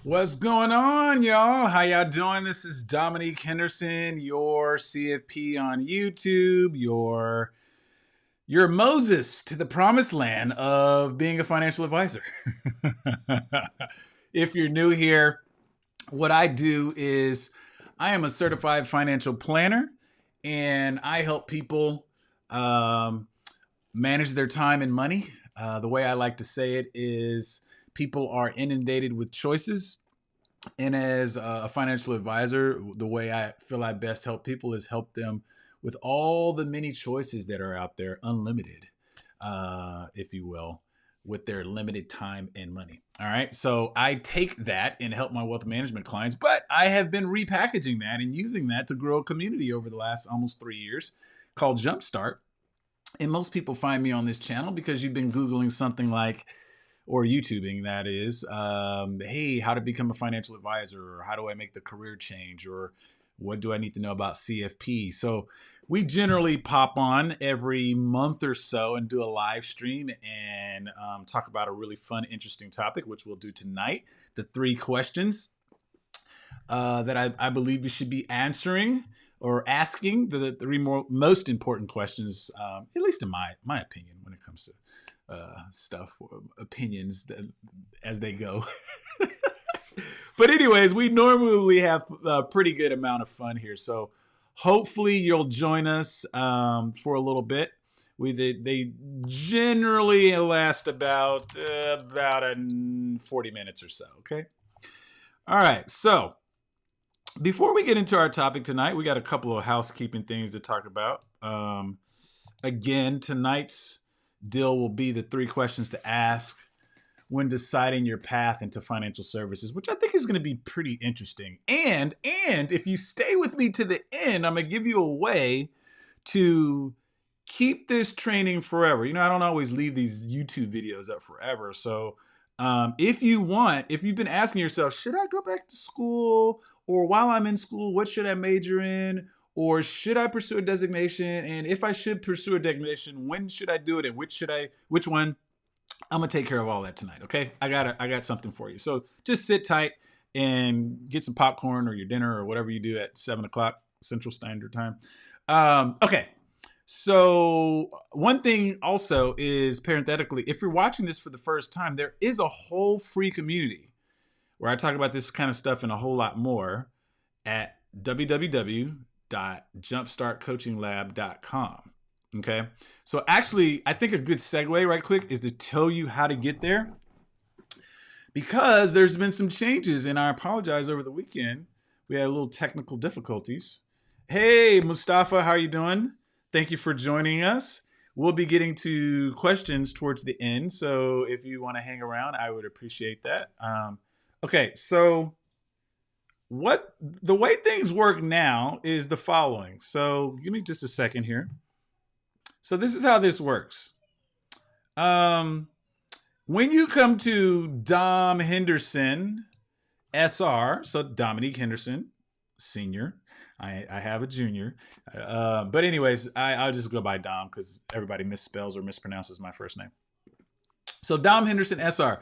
What's going on, y'all? How y'all doing? This is Dominique Henderson, your CFP on YouTube, your Moses to the promised land of being a financial advisor. If you're new here, what I do is I am a certified financial planner, and I help people manage their time and money. The way I like to say it is people are inundated with choices. And as a financial advisor, the way I feel I best help people is help them with all the many choices that are out there, unlimited, if you will, with their limited time and money. All right. So I take that and help my wealth management clients, but I have been repackaging that and using that to grow a community over the last almost 3 years called Jumpstart. And most people find me on this channel because you've been Googling something like, or YouTubing, that is, hey, how to become a financial advisor, or how do I make the career change, or what do I need to know about CFP? So we generally pop on every month or so and do a live stream and talk about a really fun, interesting topic, which we'll do tonight. The 3 questions that I believe you should be answering or asking, the 3 most important questions, at least in my opinion, when it comes to stuff, opinions as they go. But anyways, we normally have a pretty good amount of fun here. So hopefully you'll join us for a little bit. They generally last about 40 minutes or so. Okay. All right. So before we get into our topic tonight, we got a couple of housekeeping things to talk about. Again, tonight's deal will be the 3 questions to ask when deciding your path into financial services, which I think is going to be pretty interesting. And if you stay with me to the end, I'm going to give you a way to keep this training forever. You know, I don't always leave these YouTube videos up forever. So if you've been asking yourself, should I go back to school? Or while I'm in school, what should I major in? Or should I pursue a designation? And if I should pursue a designation, when should I do it? And which one? I'm gonna take care of all that tonight. Okay. I got something for you. So just sit tight and get some popcorn or your dinner or whatever you do at 7:00 Central Standard Time. Okay. So one thing also is, parenthetically, if you're watching this for the first time, there is a whole free community where I talk about this kind of stuff and a whole lot more at www.jumpstartcoachinglab.com. Okay. So actually, I think a good segue right quick is to tell you how to get there, because there's been some changes, and I apologize. Over the weekend, we had a little technical difficulties. Hey, Mustafa, how are you doing? Thank you for joining us. We'll be getting to questions towards the end, so if you want to hang around, I would appreciate that. Okay, so the way things work now is the following. So give me just a second here. So this is how this works. When you come to Dom Henderson SR, so Dominique Henderson Senior, I have a junior, but anyways, I'll just go by Dom because everybody misspells or mispronounces my first name. So Dom Henderson SR.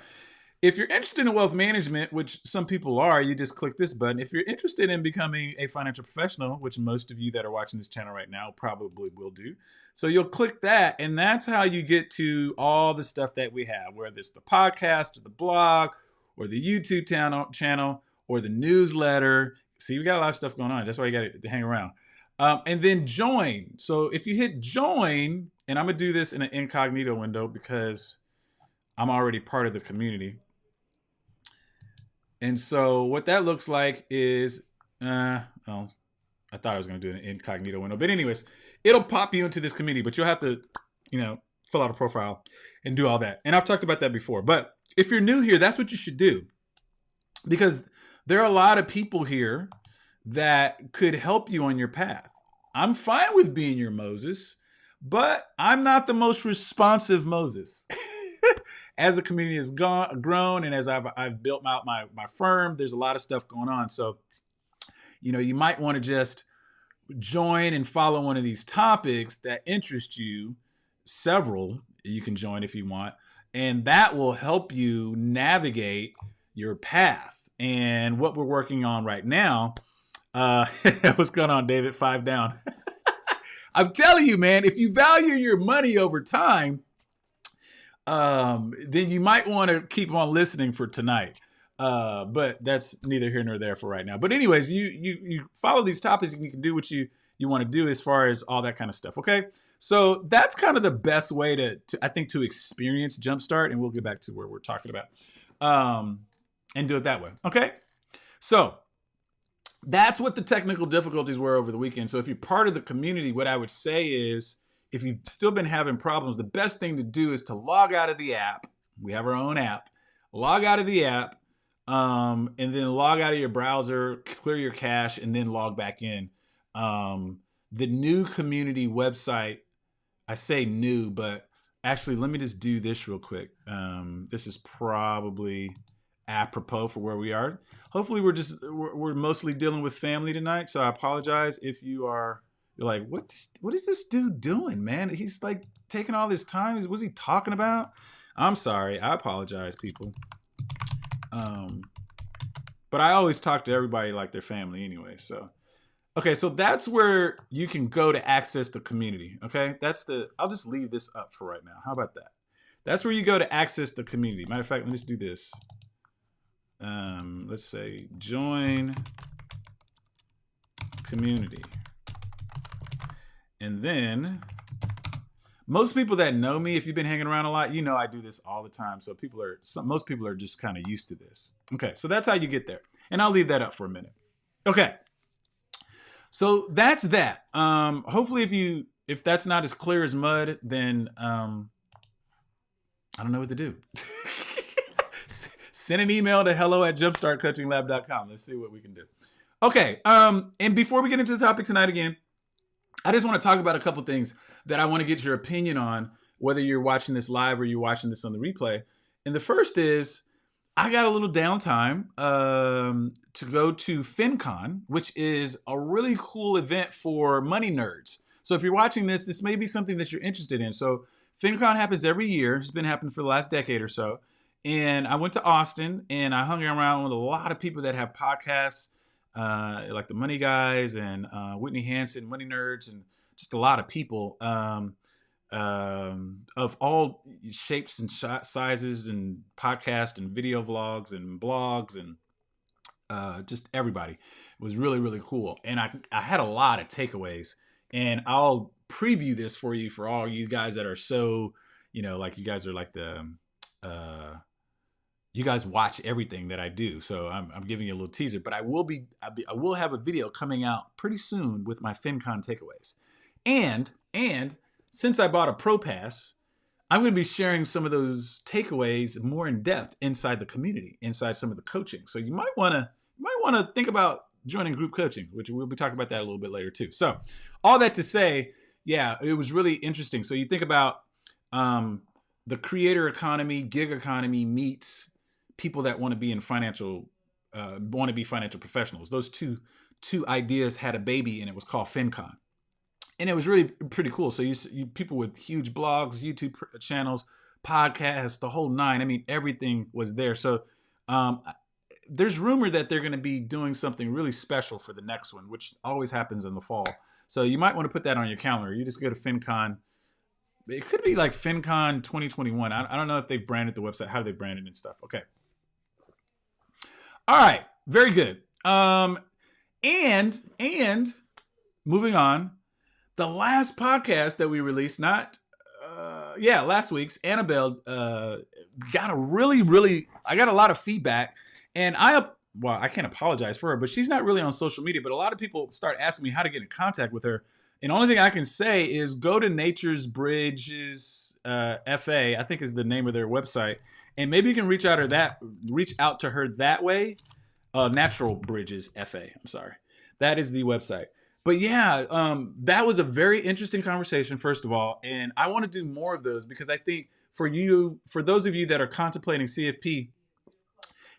If you're interested in wealth management, which some people are, you just click this button. If you're interested in becoming a financial professional, which most of you that are watching this channel right now probably will do, so you'll click that, and that's how you get to all the stuff that we have, whether it's the podcast or the blog or the YouTube channel or the newsletter. See, we got a lot of stuff going on. That's why you got to hang around. And then join. So if you hit join, and I'm going to do this in an incognito window because I'm already part of the community. And so what that looks like is, I thought I was going to do an incognito window. But anyways, it'll pop you into this community, but you'll have to, fill out a profile and do all that. And I've talked about that before. But if you're new here, that's what you should do. Because there are a lot of people here that could help you on your path. I'm fine with being your Moses, but I'm not the most responsive Moses. As the community has grown and as I've built out my firm, there's a lot of stuff going on. So, you might want to just join and follow one of these topics that interest you. Several you can join if you want, and that will help you navigate your path. And what we're working on right now, what's going on, David? 5 down. I'm telling you, man, if you value your money over time, then you might want to keep on listening for tonight. But that's neither here nor there for right now. But anyways, you follow these topics and you can do what you want to do as far as all that kind of stuff. Okay. So that's kind of the best way to I think, to experience Jumpstart. And we'll get back to where we're talking about, and do it that way. Okay. So that's what the technical difficulties were over the weekend. So if you're part of the community, what I would say is, if you've still been having problems, the best thing to do is to log out of the app. We have our own app. Log out of the app, and then log out of your browser, clear your cache, and then log back in. The new community website, I say new, but actually, let me just do this real quick. This is probably apropos for where we are. Hopefully, we're mostly dealing with family tonight, so I apologize if you're like, what is this dude doing, man? He's like taking all this time. What's he talking about? I'm sorry. I apologize, people. But I always talk to everybody like their family anyway. So, okay. So that's where you can go to access the community. Okay. I'll just leave this up for right now. How about that? That's where you go to access the community. Matter of fact, let me just do this. Let's say join community. And then most people that know me, if you've been hanging around a lot, you know I do this all the time. So most people are just kind of used to this. Okay, so that's how you get there. And I'll leave that up for a minute. Okay, so that's that. Hopefully if that's not as clear as mud, then I don't know what to do. Send an email to hello@jumpstartcoachinglab.com. Let's see what we can do. Okay, and before we get into the topic tonight again, I just want to talk about a couple things that I want to get your opinion on, whether you're watching this live or you're watching this on the replay. And the first is, I got a little downtime to go to FinCon, which is a really cool event for money nerds. So if you're watching this, this may be something that you're interested in. So FinCon happens every year. It's been happening for the last decade or so. And I went to Austin and I hung around with a lot of people that have podcasts, like the Money Guys and Whitney Hansen, Money Nerds, and just a lot of people of all shapes and sizes, and podcast and video vlogs and blogs, and just everybody. It was really, really cool. And I had a lot of takeaways, and I'll preview this for you, for all you guys that are so, like you guys are like you guys watch everything that I do. So I'm giving you a little teaser, but I will have a video coming out pretty soon with my FinCon takeaways. And since I bought a Pro Pass, I'm going to be sharing some of those takeaways more in depth inside the community, inside some of the coaching. So you might want to think about joining group coaching, which we'll be talking about that a little bit later too. So all that to say, yeah, it was really interesting. So you think about the creator economy, gig economy meets people that want to be in financial professionals. Those two ideas had a baby, and it was called FinCon, and it was really pretty cool. So you people with huge blogs, YouTube channels, podcasts, the whole nine. I mean, everything was there. So there's rumor that they're going to be doing something really special for the next one, which always happens in the fall. So you might want to put that on your calendar. You just go to FinCon. It could be like FinCon 2021. I don't know if they've branded the website, how they branded and stuff. Okay. All right. Very good. And moving on, the last podcast that we released, last week's, Annabelle got I got a lot of feedback, and I can't apologize for her, but she's not really on social media, but a lot of people start asking me how to get in contact with her. And the only thing I can say is go to Nature's Bridges FA, I think is the name of their website, and maybe you can reach out to her that way. Natural Bridges FA. I'm sorry, that is the website. But yeah, that was a very interesting conversation, first of all, and I want to do more of those because I think for those of you that are contemplating CFP,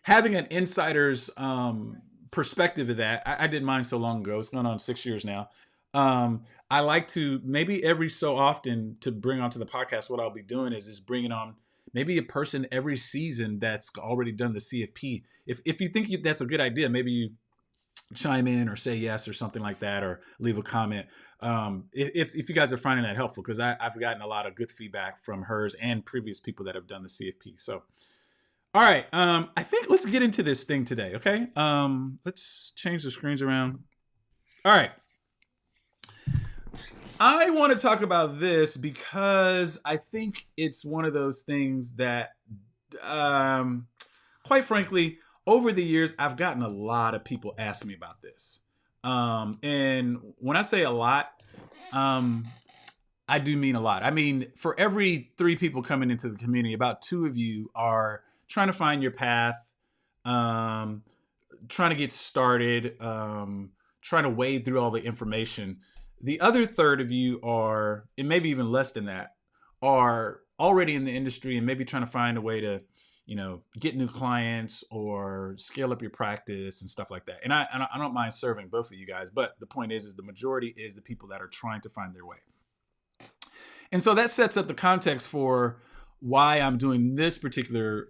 having an insider's perspective of that, I did mine so long ago. It's going on 6 years now. I like to maybe every so often to bring onto the podcast. What I'll be doing is bringing on maybe a person every season that's already done the CFP. If you think that's a good idea, maybe you chime in or say yes or something like that, or leave a comment. If you guys are finding that helpful, because I've gotten a lot of good feedback from hers and previous people that have done the CFP. So, all right, I think let's get into this thing today. Okay, let's change the screens around. All right, I want to talk about this because I think it's one of those things that, um, quite frankly, over the years, I've gotten a lot of people ask me about this. And when I say a lot, um, I do mean a lot. I mean, for every three people coming into the community, about two of you are trying to find your path, um, trying to get started, trying to wade through all the information. The other third of you are, and maybe even less than that, are already in the industry and maybe trying to find a way to, get new clients or scale up your practice and stuff like that. And I don't mind serving both of you guys, but the point is the majority is the people that are trying to find their way. And so that sets up the context for why I'm doing this particular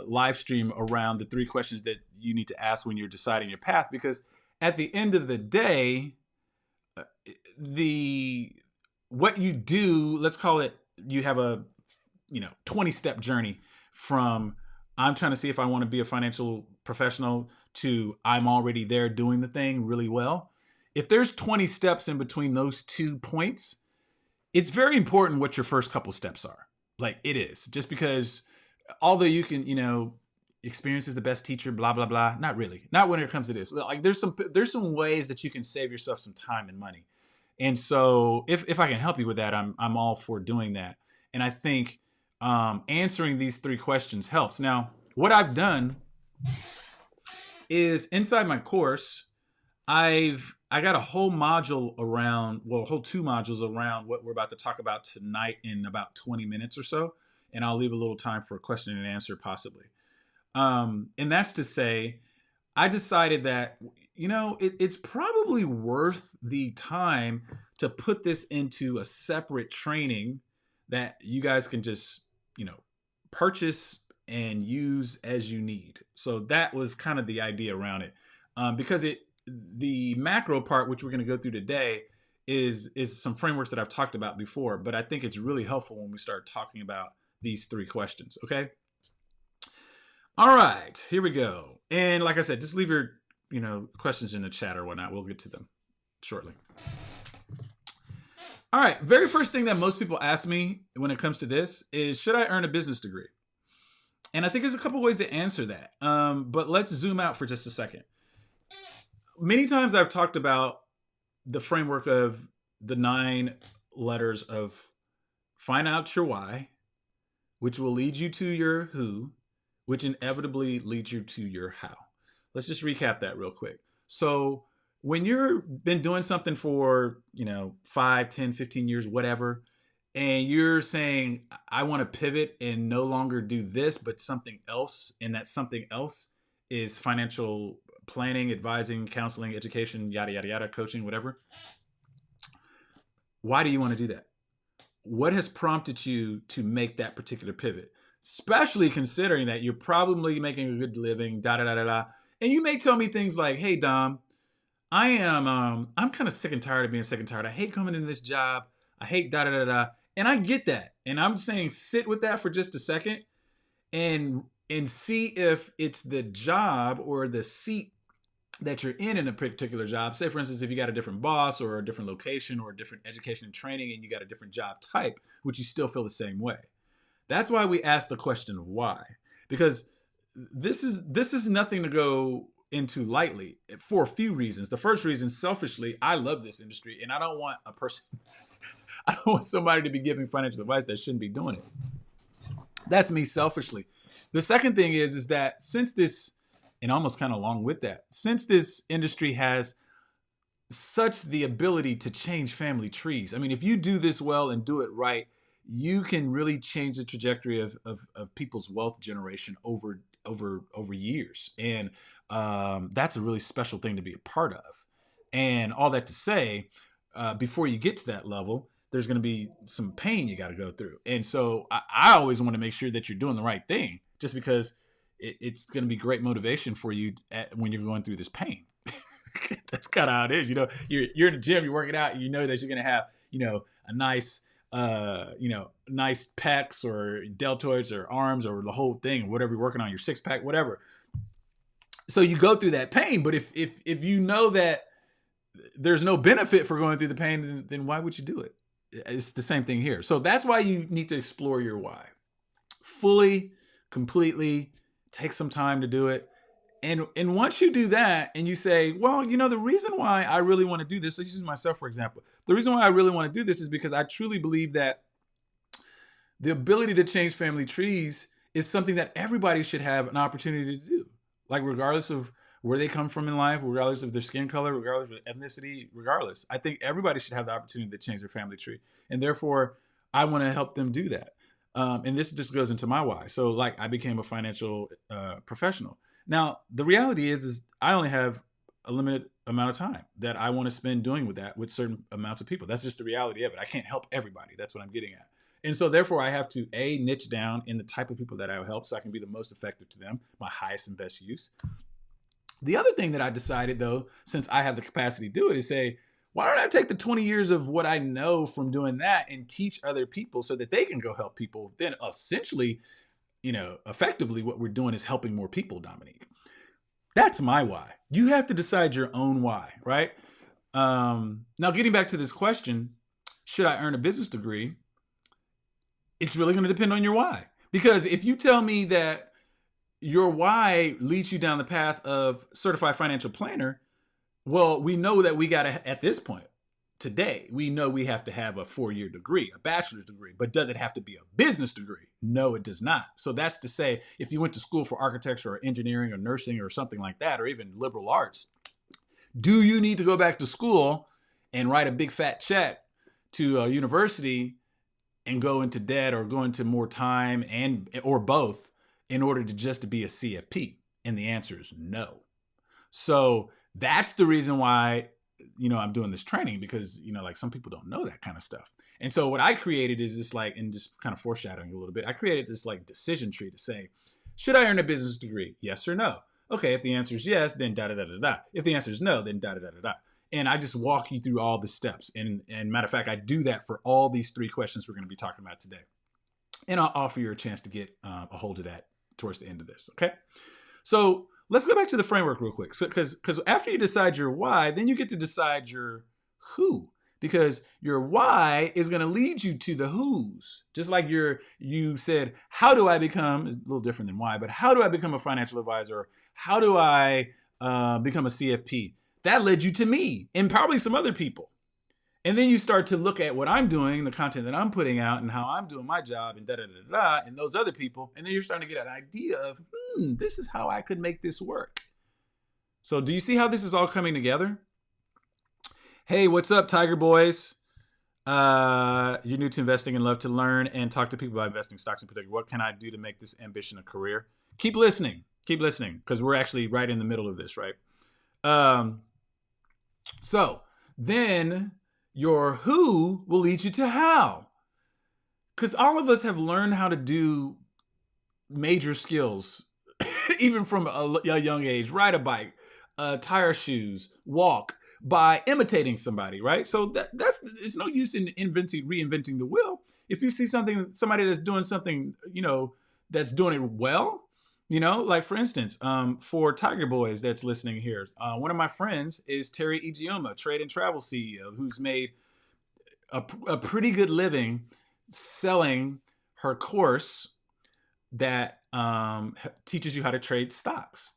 live stream around the three questions that you need to ask when you're deciding your path. Because at the end of the day, what you do, let's call it, you have a 20-step journey from I'm trying to see if I want to be a financial professional to I'm already there doing the thing really well. If there's 20 steps in between those 2 points, it's very important what your first couple steps are. Like, it is. Just because although you can, experience is the best teacher, blah, blah, blah. Not really. Not when it comes to this. Like, there's some ways that you can save yourself some time and money. And so if I can help you with that, I'm all for doing that. And I think answering these three questions helps. Now, what I've done is inside my course, I got a whole module around, well, a whole 2 modules around what we're about to talk about tonight in about 20 minutes or so. And I'll leave a little time for a question and answer possibly. And that's to say, I decided that, it's probably worth the time to put this into a separate training that you guys can just, purchase and use as you need. So that was kind of the idea around it. Because the macro part, which we're going to go through today, is some frameworks that I've talked about before, but I think it's really helpful when we start talking about these 3 questions. Okay. All right, here we go. And like I said, just leave your, questions in the chat or whatnot. We'll get to them shortly. All right, very first thing that most people ask me when it comes to this is, should I earn a business degree? And I think there's a couple ways to answer that. But let's zoom out for just a second. Many times I've talked about the framework of the 9 letters of find out your why, which will lead you to your who, which inevitably leads you to your how. Let's just recap that real quick. So when you've been doing something for, 5, 10, 15 years, whatever, and you're saying, I want to pivot and no longer do this, but something else, and that something else is financial planning, advising, counseling, education, yada, yada, yada, coaching, whatever. Why do you want to do that? What has prompted you to make that particular pivot? Especially considering that you're probably making a good living, da, da, da, da, da. And you may tell me things like, hey, Dom, I'm kind of sick and tired of being sick and tired. I hate coming into this job. I hate da, da, da, da. And I get that. And I'm saying sit with that for just a second and see if it's the job or the seat that you're in a particular job. Say, for instance, if you got a different boss or a different location or a different education and training and you got a different job type, would you still feel the same way? That's why we ask the question of why. Because this is nothing to go into lightly for a few reasons. The first reason, selfishly, I love this industry and I don't want I don't want somebody to be giving financial advice that shouldn't be doing it. That's me selfishly. The second thing is that since this, and almost kind of along with that, since this industry has such the ability to change family trees. I mean, if you do this well and do it right, you can really change the trajectory of people's wealth generation over years. And that's a really special thing to be a part of. And all that to say, before you get to that level, there's going to be some pain you got to go through. And so I always want to make sure that you're doing the right thing, just because it's going to be great motivation for you when you're going through this pain. That's kind of how it is. You're in the gym, you're working out, and you know that you're going to have, a nice, nice pecs or deltoids or arms or the whole thing, or whatever you're working on, your six pack, whatever. So you go through that pain, but if you know that there's no benefit for going through the pain, then why would you do it? It's the same thing here. So that's why you need to explore your why fully, completely. Take some time to do it. And once you do that and you say, well, the reason why I really want to do this, let's use myself, for example. The reason why I really want to do this is because I truly believe that the ability to change family trees is something that everybody should have an opportunity to do. Like, regardless of where they come from in life, regardless of their skin color, regardless of ethnicity, regardless. I think everybody should have the opportunity to change their family tree. And therefore, I want to help them do that. And this just goes into my why. So, like, I became a financial professional. Now, the reality is I only have a limited amount of time that I want to spend doing with certain amounts of people. That's just the reality of it. I can't help everybody. That's what I'm getting at. And so therefore, I have to niche down in the type of people that I will help so I can be the most effective to them, my highest and best use. The other thing that I decided, though, since I have the capacity to do it, is say, why don't I take the 20 years of what I know from doing that and teach other people so that they can go help people? Then essentially, effectively what we're doing is helping more people, Dominique. That's my why. You have to decide your own why, right? Now, getting back to this question, should I earn a business degree? It's really going to depend on your why. Because if you tell me that your why leads you down the path of certified financial planner, well, we know that we got to, at this point, today, we know we have to have a 4-year degree, a bachelor's degree. But does it have to be a business degree? No, it does not. So that's to say, if you went to school for architecture or engineering or nursing or something like that, or even liberal arts, do you need to go back to school and write a big fat check to a university and go into debt or go into more time or both in order to be a CFP? And the answer is no. So that's the reason why, I'm doing this training, because, like, some people don't know that kind of stuff. And so what I created is this, like, and just kind of foreshadowing a little bit, I created this, like, decision tree to say, should I earn a business degree? Yes or no? Okay, if the answer is yes, then da-da-da-da-da. If the answer is no, then da-da-da-da-da. And I just walk you through all the steps. And matter of fact, I do that for all these 3 questions we're going to be talking about today. And I'll offer you a chance to get a hold of that towards the end of this, okay? So let's go back to the framework real quick. So, because after you decide your why, then you get to decide your who. Because your why is going to lead you to the who's. Just like you said, how do I become, is a little different than why, but how do I become a financial advisor? How do I become a CFP? That led you to me and probably some other people. And then you start to look at what I'm doing, the content that I'm putting out, and how I'm doing my job, and da-da-da-da-da, and those other people. And then you're starting to get an idea of, this is how I could make this work. So do you see how this is all coming together? Hey, what's up, Tiger Boys? You're new to investing and love to learn and talk to people about investing stocks in particular. What can I do to make this ambition a career? Keep listening, because we're actually right in the middle of this, right? So then your who will lead you to how. Because all of us have learned how to do major skills, even from a young age. Ride a bike, tie our shoes, walk, by imitating somebody, right? So that's it's no use in reinventing the wheel. If you see somebody that's doing something, that's doing it well, like, for instance, for Tiger Boys that's listening here, one of my friends is Terry Ijeoma, trade and travel CEO, who's made a pretty good living selling her course that teaches you how to trade stocks.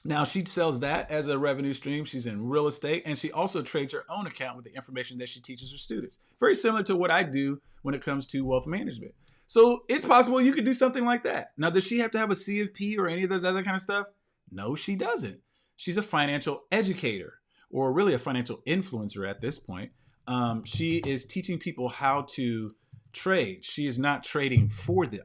Now, she sells that as a revenue stream. She's in real estate, and she also trades her own account with the information that she teaches her students. Very similar to what I do when it comes to wealth management. So it's possible you could do something like that. Now, does she have to have a CFP or any of those other kind of stuff? No, she doesn't. She's a financial educator, or really a financial influencer at this point. She is teaching people how to trade. She is not trading for them.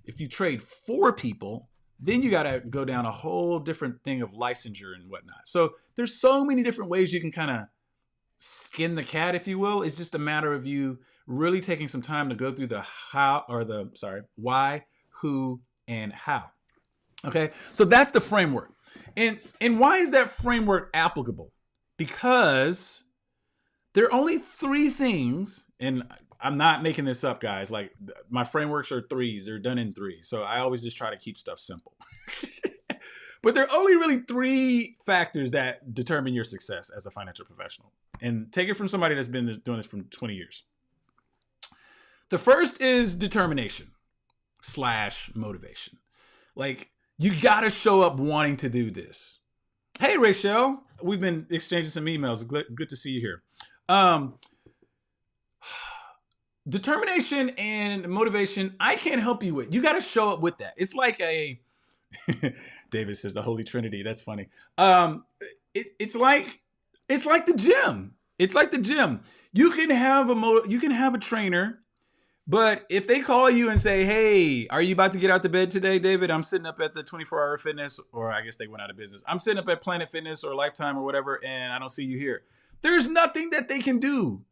If you trade for people, then you got to go down a whole different thing of licensure and whatnot. So there's so many different ways you can kind of skin the cat, if you will. It's just a matter of you really taking some time to go through the how, or the, sorry, why, who, and how. Okay, so that's the framework. And why is that framework applicable? Because there are only three things, and I'm not making this up, guys. Like, my frameworks are threes, they're done in threes. So I always just try to keep stuff simple. But there are only really three factors that determine your success as a financial professional. And take it from somebody that's been doing this for 20 years. The first is determination / motivation. Like, you got to show up wanting to do this. Hey, Rachel, we've been exchanging some emails. Good to see you here. Determination and motivation, I can't help you with. You got to show up with that. It's like a David says the Holy Trinity. That's funny. It's like the gym. It's like the gym. You can have a trainer, but if they call you and say, "Hey, are you about to get out the bed today, David? I'm sitting up at the 24-hour fitness," or I guess they went out of business. "I'm sitting up at Planet Fitness or Lifetime or whatever, and I don't see you here." There's nothing that they can do.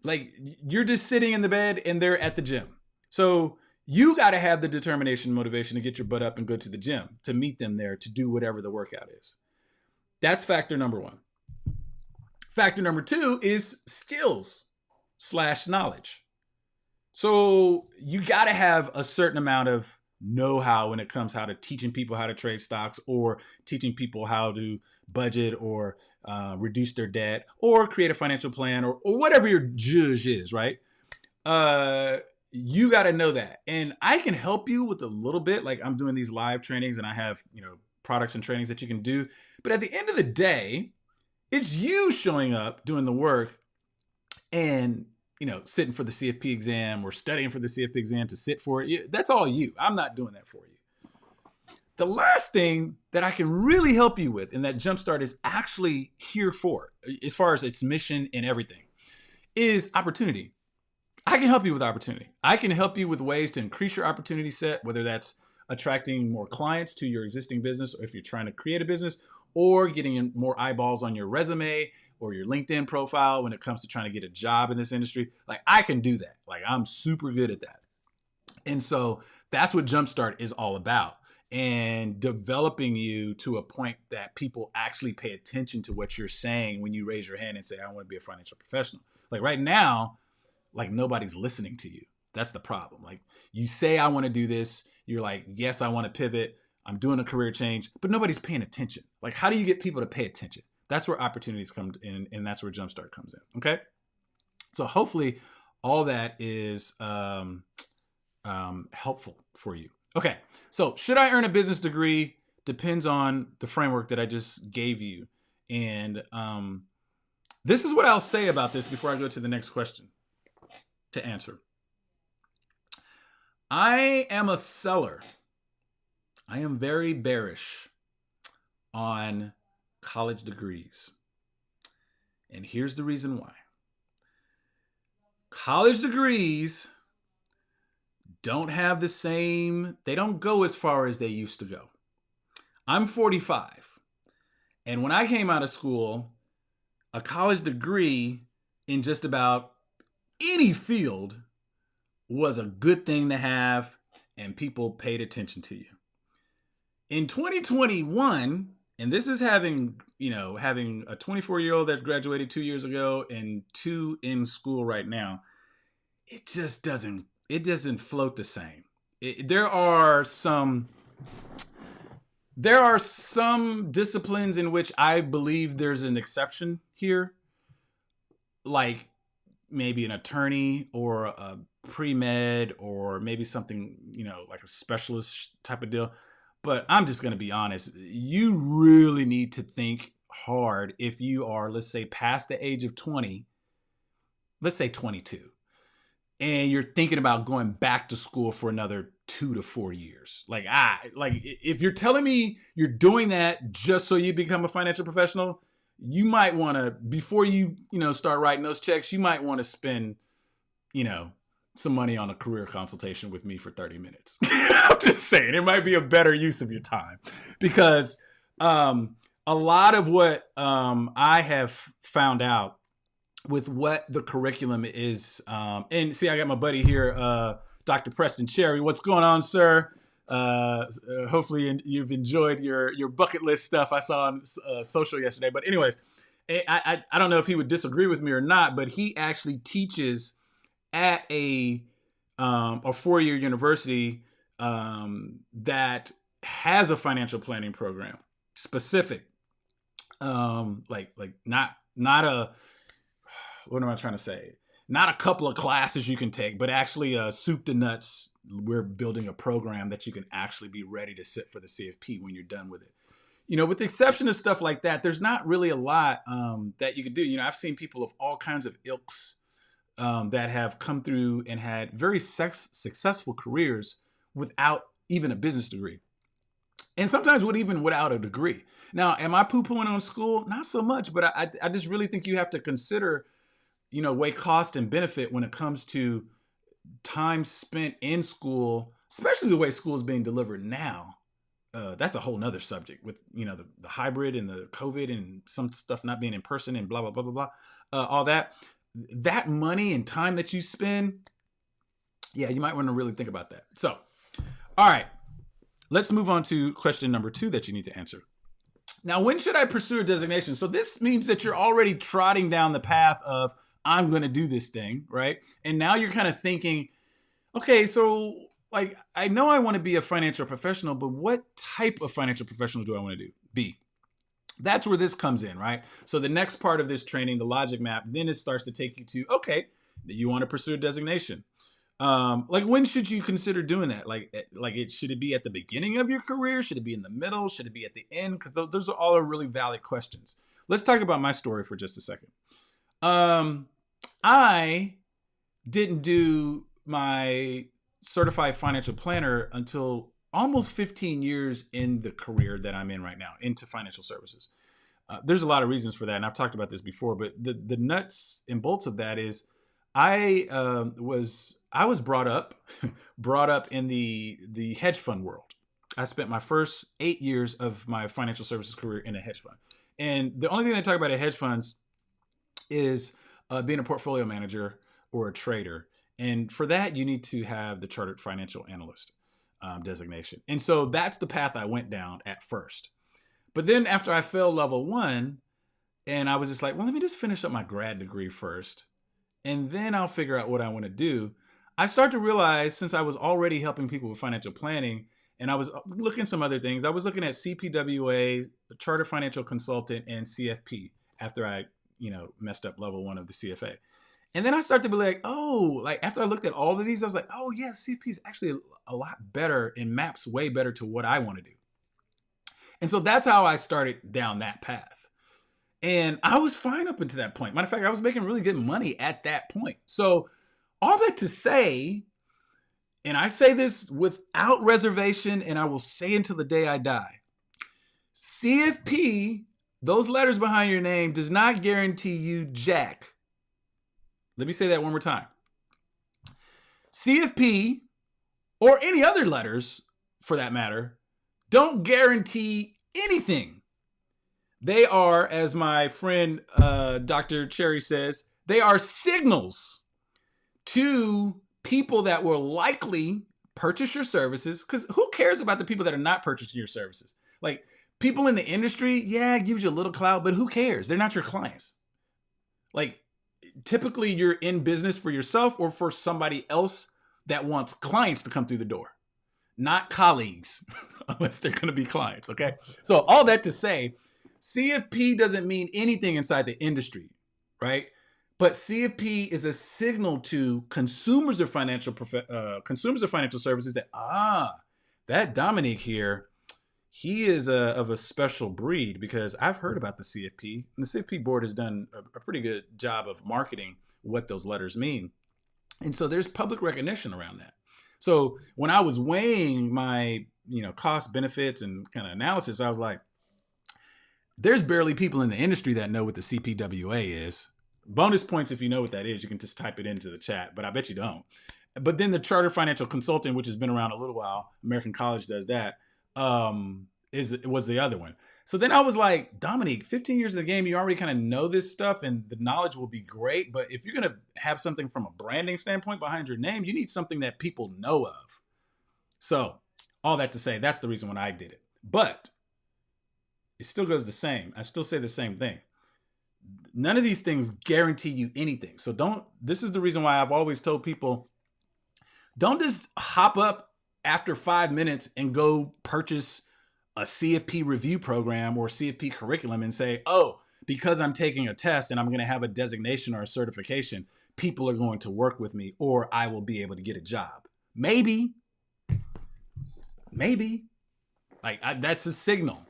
Like, you're just sitting in the bed and they're at the gym. So you got to have the determination, motivation to get your butt up and go to the gym, to meet them there, to do whatever the workout is. That's factor number one. Factor number two is skills / knowledge. So you got to have a certain amount of know-how when it comes how to teaching people how to trade stocks, or teaching people how to budget, or reduce their debt, or create a financial plan, or whatever your zhuzh is, right? You got to know that. And I can help you with a little bit. Like, I'm doing these live trainings and I have, products and trainings that you can do. But at the end of the day, it's you showing up, doing the work, and sitting for the CFP exam or studying for the CFP exam to sit for it. That's all you. I'm not doing that for you. The last thing that I can really help you with, and that Jumpstart is actually here for, as far as its mission and everything, is opportunity. I can help you with opportunity. I can help you with ways to increase your opportunity set, whether that's attracting more clients to your existing business, or if you're trying to create a business, or getting more eyeballs on your resume or your LinkedIn profile when it comes to trying to get a job in this industry. Like, I can do that. Like, I'm super good at that. And so that's what Jumpstart is all about. And developing you to a point that people actually pay attention to what you're saying when you raise your hand and say, "I want to be a financial professional." Like, right now, like, nobody's listening to you. That's the problem. Like, you say, "I want to do this." You're like, "Yes, I want to pivot. I'm doing a career change," but nobody's paying attention. Like, how do you get people to pay attention? That's where opportunities come in, and that's where Jumpstart comes in. Okay. So hopefully all that is helpful for you. Okay. So should I earn a business degree? Depends on the framework that I just gave you. And this is what I'll say about this before I go to the next question to answer. I am a seller. I am very bearish on college degrees. And here's the reason why. College degrees don't have the same, they don't go as far as they used to go. I'm 45. And when I came out of school, a college degree in just about any field was a good thing to have, and people paid attention to you. In 2021, and this is having a 24-year-old that graduated 2 years ago and 2 in school right now, it just doesn't float the same. There are some disciplines in which I believe there's an exception here, like maybe an attorney or a pre-med, or maybe something, like a specialist type of deal. But I'm just going to be honest. You really need to think hard if you are, let's say, past the age of 20, let's say 22, and you're thinking about going back to school for another 2 to 4 years. Like, if you're telling me you're doing that just so you become a financial professional, you might want to, before you, start writing those checks, you might want to spend, some money on a career consultation with me for 30 minutes. I'm just saying, it might be a better use of your time, because a lot of what I have found out with what the curriculum is. And see, I got my buddy here, Dr. Preston Cherry. What's going on, sir? Hopefully you've enjoyed your bucket list stuff I saw on social yesterday. But anyways, I don't know if he would disagree with me or not, but he actually teaches at a 4-year university that has a financial planning program specific, like not a, what am I trying to say? Not a couple of classes you can take, but actually soup to nuts. We're building a program that you can actually be ready to sit for the CFP when you're done with it. You know, with the exception of stuff like that, there's not really a lot that you can do. You know, I've seen people of all kinds of ilks that have come through and had very successful careers without even a business degree. And sometimes without a degree. Now, am I poo-pooing on school? Not so much, but I just really think you have to consider, you know, weigh cost and benefit when it comes to time spent in school, especially the way school is being delivered now. That's a whole nother subject with, you know, the hybrid and the COVID and some stuff not being in person and blah, blah, blah, blah, blah. All that money and time that you spend, yeah, you might want to really think about that. So, all right, let's move on to question number 2 that you need to answer. Now, when should I pursue a designation? So this means that you're already trotting down the path of, I'm going to do this thing, right? And now you're kind of thinking, okay, so like, I know I want to be a financial professional, but what type of financial professional do I want to be? That's where this comes in, right? So the next part of this training, the logic map, then it starts to take you to, okay, you want to pursue a designation. Like, when should you consider doing that? Should it be at the beginning of your career? Should it be in the middle? Should it be at the end? Because those are all really valid questions. Let's talk about my story for just a second. I didn't do my certified financial planner until almost 15 years in the career that I'm in right now, into financial services. There's a lot of reasons for that, and I've talked about this before, but the nuts and bolts of that is I was brought up in the hedge fund world. I spent my first 8 years of my financial services career in a hedge fund. And the only thing they talk about at hedge funds is being a portfolio manager or a trader. And for that, you need to have the chartered financial analyst designation. And so that's the path I went down at first. But then after I failed level 1, and I was just like, well, let me just finish up my grad degree first, and then I'll figure out what I want to do. I started to realize, since I was already helping people with financial planning, and I was looking at some other things, I was looking at CPWA, the Chartered Financial Consultant, and CFP after I, messed up level 1 of the CFA. And then I started to be like, after I looked at all of these, I was like, oh yeah, CFP is actually a lot better and maps way better to what I want to do. And so that's how I started down that path. And I was fine up until that point. Matter of fact, I was making really good money at that point. So all that to say, and I say this without reservation, and I will say until the day I die, CFP, those letters behind your name, does not guarantee you jack. Let me say that one more time. CFP, or any other letters for that matter, don't guarantee anything. They are, as my friend Dr. Cherry says, they are signals to people that will likely purchase your services. Because who cares about the people that are not purchasing your services? Like, people in the industry, yeah, it gives you a little clout, but who cares? They're not your clients. Like, typically you're in business for yourself or for somebody else that wants clients to come through the door, not colleagues, unless they're going to be clients, okay? So all that to say, CFP doesn't mean anything inside the industry, right? But CFP is a signal to consumers of financial services that Dominic here, he is of a special breed, because I've heard about the CFP, and the CFP board has done a pretty good job of marketing what those letters mean. And so there's public recognition around that. So when I was weighing my, cost benefits and kind of analysis, I was like, there's barely people in the industry that know what the CPWA is. Bonus points if you know what that is. You can just type it into the chat, but I bet you don't. But then the Chartered Financial Consultant, which has been around a little while, American College does that, was the other one. So then I was like, Dominique, 15 years in the game, you already kind of know this stuff and the knowledge will be great. But if you're going to have something from a branding standpoint behind your name, you need something that people know of. So all that to say, that's the reason when I did it. But it still goes the same. I still say the same thing. None of these things guarantee you anything. So this is the reason why I've always told people, don't just hop up after 5 minutes and go purchase a CFP review program or CFP curriculum and say, oh, because I'm taking a test and I'm going to have a designation or a certification, people are going to work with me or I will be able to get a job. Maybe. That's a signal.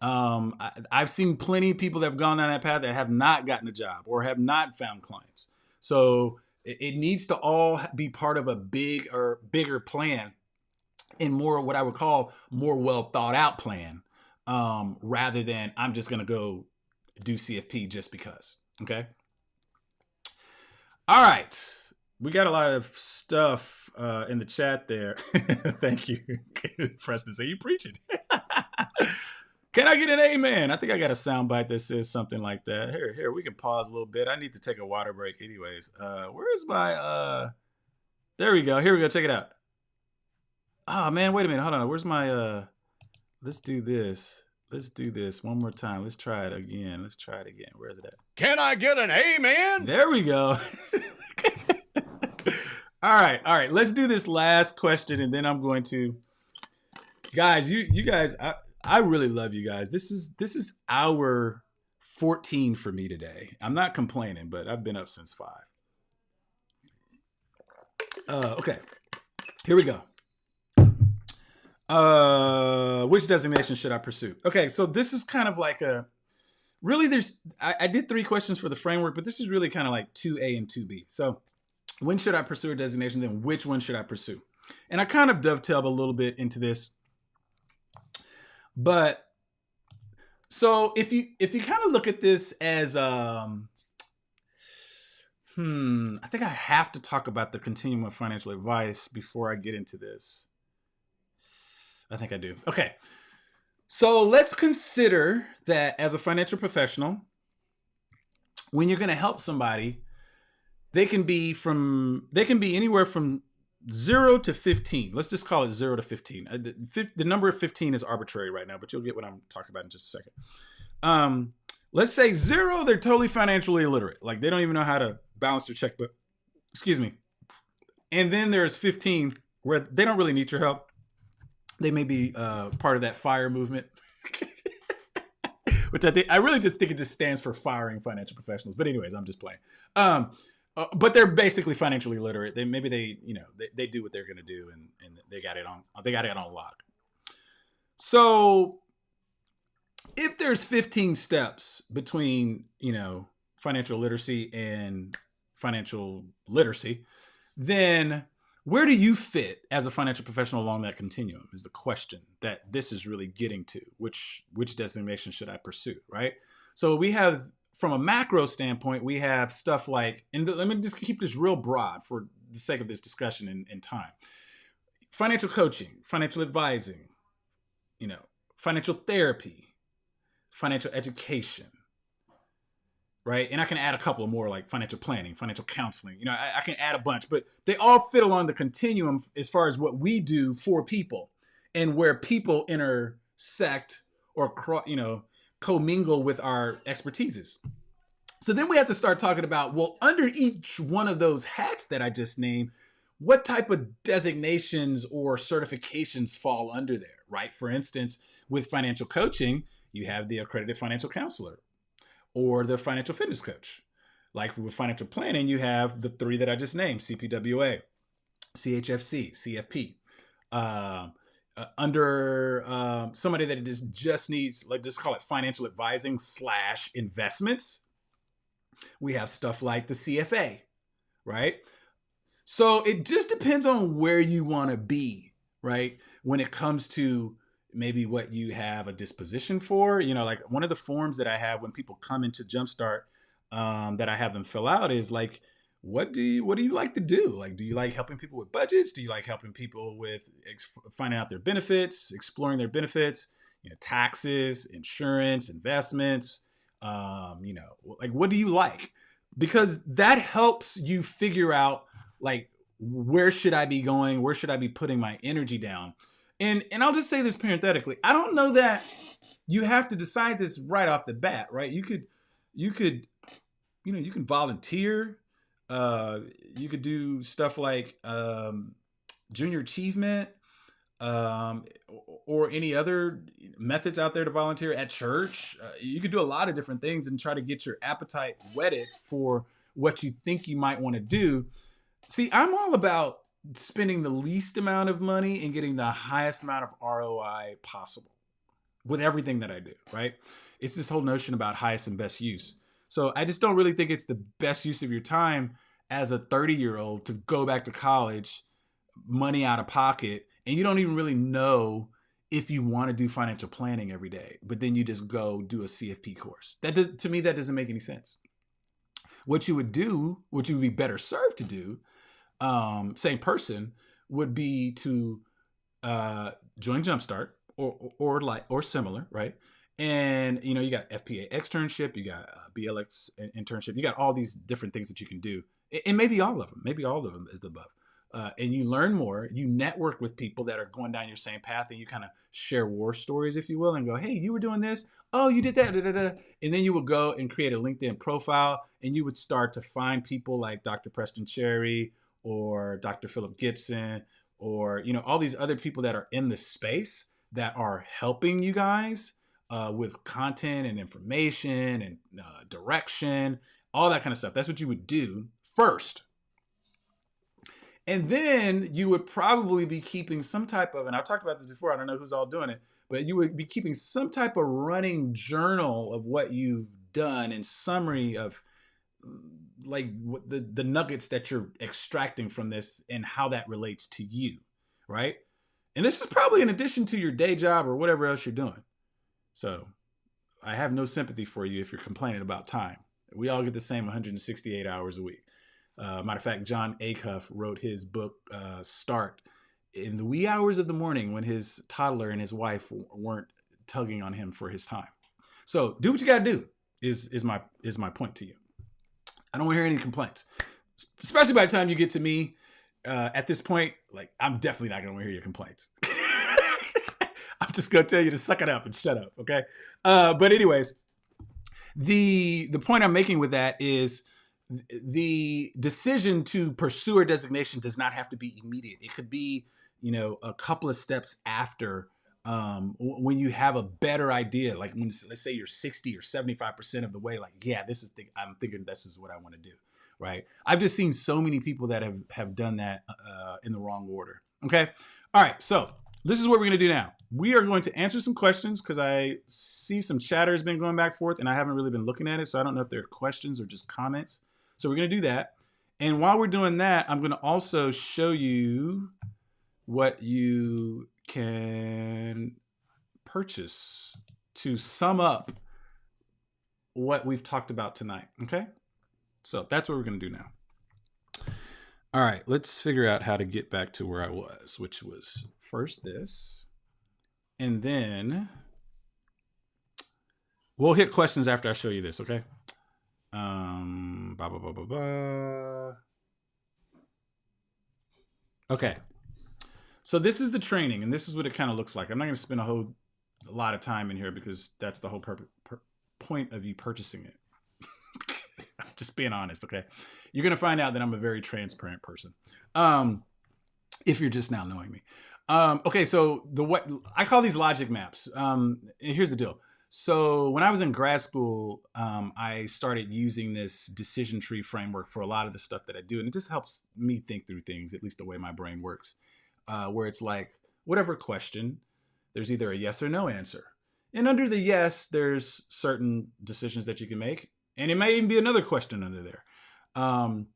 I've seen plenty of people that have gone down that path that have not gotten a job or have not found clients. So it needs to all be part of a bigger plan, in more what I would call more well thought out plan, rather than I'm just going to go do CFP just because. Okay. All right. We got a lot of stuff in the chat there. Thank you. Preston say you preaching. Can I get an amen? I think I got a soundbite that says something like that. Here, we can pause a little bit. I need to take a water break anyways. Where is my, there we go. Here we go. Check it out. Oh man, wait a minute. Hold on. Where's my, let's do this. Let's do this one more time. Let's try it again. Where is it at? Can I get an amen? There we go. All right. Let's do this last question, and then I'm going to, guys. You guys, I really love you guys. This is hour 14 for me today. I'm not complaining, but I've been up since 5. Okay, here we go. Which designation should I pursue? Okay, so this is kind of like I did 3 questions for the framework, but this is really kind of like 2A and 2B. So when should I pursue a designation? Then which one should I pursue? And I kind of dovetailed a little bit into this. But so if you kind of look at this as, I think I have to talk about the continuum of financial advice before I get into this. I think I do. Okay. So let's consider that as a financial professional, when you're going to help somebody, they can be anywhere from 0 to 15. Let's just call it 0 to 15. The number of 15 is arbitrary right now, but you'll get what I'm talking about in just a second. Let's say 0, they're totally financially illiterate. Like they don't even know how to balance their checkbook. Excuse me. And then there's 15 where they don't really need your help. They may be part of that FIRE movement, which I really just think it just stands for firing financial professionals. But anyways, I'm just playing. But they're basically financially literate. They do what they're going to do, and they got it on lock. So if there's 15 steps between financial literacy and financial literacy, then where do you fit as a financial professional along that continuum is the question that this is really getting to. Which designation should I pursue, right? So we have, from a macro standpoint, we have stuff like, and let me just keep this real broad for the sake of this discussion and time. Financial coaching, financial advising, financial therapy, financial education, right? And I can add a couple more like financial planning, financial counseling. I can add a bunch, but they all fit along the continuum as far as what we do for people and where people intersect or, commingle with our expertises. So then we have to start talking about, well, under each one of those hats that I just named, what type of designations or certifications fall under there, right? For instance, with financial coaching, you have the accredited financial counselor or the financial fitness coach. Like with financial planning, you have the 3 that I just named: CPWA, CHFC, CFP. Under somebody that just needs, like, just call it financial advising / investments, we have stuff like the CFA, right? So it just depends on where you want to be, right? When it comes to maybe what you have a disposition for. Like one of the forms that I have when people come into Jumpstart, that I have them fill out is like, what do you like to do? Like, do you like helping people with budgets? Do you like helping people with finding out their benefits, exploring their benefits? taxes, insurance, investments. Like, what do you like? Because that helps you figure out, like, where should I be going? Where should I be putting my energy down? And I'll just say this parenthetically. I don't know that you have to decide this right off the bat, right? You could you can volunteer. Uh, you could do stuff like junior achievement, um, or any other methods out there to volunteer at church. You could do a lot of different things and try to get your appetite whetted for what you think you might want to do. See, I'm all about spending the least amount of money and getting the highest amount of ROI possible with everything that I do, right? It's this whole notion about highest and best use. So I just don't really think it's the best use of your time as a 30-year-old to go back to college, money out of pocket, and you don't even really know if you want to do financial planning every day, but then you just go do a CFP course. To me, that doesn't make any sense. What you would be better served to do, same person, would be to join Jumpstart or similar, right? And you got FPA externship, you got BLX internship, you got all these different things that you can do, and maybe all of them is the above. And you learn more, you network with people that are going down your same path, and you kind of share war stories, if you will, and go, hey, you were doing this, oh, you did that, da, da, da. And then you would go and create a LinkedIn profile, and you would start to find people like Dr. Preston Cherry or Dr. Philip Gibson, or all these other people that are in the space that are helping you guys with content and information and direction, all that kind of stuff. That's what you would do first. And then you would probably be keeping some type of, and I've talked about this before, I don't know who's all doing it, but you would be keeping some type of running journal of what you've done and summary of like the nuggets that you're extracting from this and how that relates to you, right? And this is probably in addition to your day job or whatever else you're doing. So I have no sympathy for you if you're complaining about time. We all get the same 168 hours a week. Matter of fact, John Acuff wrote his book, Start, in the wee hours of the morning when his toddler and his wife weren't tugging on him for his time. So do what you got to do is my point to you. I don't want to hear any complaints, especially by the time you get to me. At this point, like, I'm definitely not going to want to hear your complaints. I'm just going to tell you to suck it up and shut up, okay? But anyways, the point I'm making with that is the decision to pursue a designation does not have to be immediate. It could be, a couple of steps after, when you have a better idea, like when, let's say you're 60 or 75% of the way, like, yeah, I'm thinking this is what I want to do, right? I've just seen so many people that have done that in the wrong order. Okay. All right. So this is what we're going to do now. We are going to answer some questions because I see some chatter has been going back and forth and I haven't really been looking at it. So I don't know if they're questions or just comments. So we're going to do that. And while we're doing that, I'm going to also show you what you can purchase to sum up what we've talked about tonight. Okay. So that's what we're going to do now. All right, let's figure out how to get back to where I was, which was first this, and then we'll hit questions after I show you this, okay? Okay, so this is the training, and this is what it kind of looks like. I'm not going to spend a lot of time in here because that's the whole point of you purchasing it. I'm just being honest, okay? You're going to find out that I'm a very transparent person. If you're just now knowing me. Okay, so what I call these logic maps. And here's the deal. So when I was in grad school, I started using this decision tree framework for a lot of the stuff that I do. And it just helps me think through things, at least the way my brain works, where it's like, whatever question, there's either a yes or no answer. And under the yes, there's certain decisions that you can make. And it may even be another question under there. And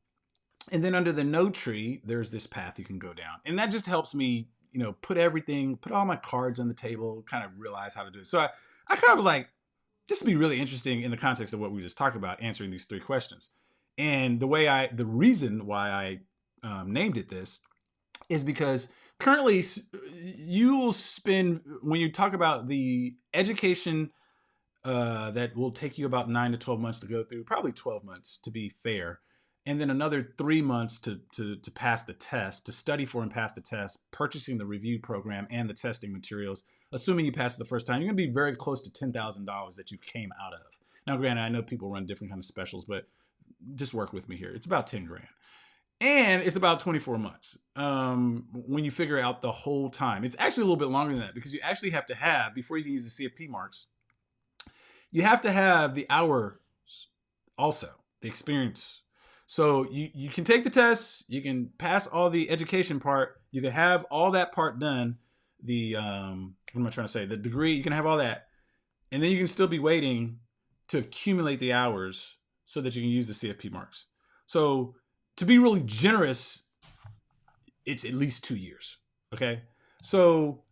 then under the no tree, there's this path you can go down. And that just helps me, put all my cards on the table, kind of realize how to do it. So I kind of like, this would be really interesting in the context of what we just talked about, answering these three questions. And the reason why I named it this is because currently you will spend, when you talk about the education that will take you about 9 to 12 months to go through, probably 12 months to be fair, and then another 3 months to pass the test, to study for and pass the test, purchasing the review program and the testing materials. Assuming you pass it the first time, you're going to be very close to $10,000 that you came out of. Now, granted, I know people run different kind of specials, but just work with me here. It's about 10 grand. And it's about 24 months when you figure out the whole time. It's actually a little bit longer than that, because you actually have to have, before you can use the CFP marks, you have to have the hours also, the experience. So you can take the test, you can pass all the education part, you can have all that part done, the, what am I trying to say? The degree, you can have all that. And then you can still be waiting to accumulate the hours so that you can use the CFP marks. So to be really generous, it's at least 2 years. Okay. So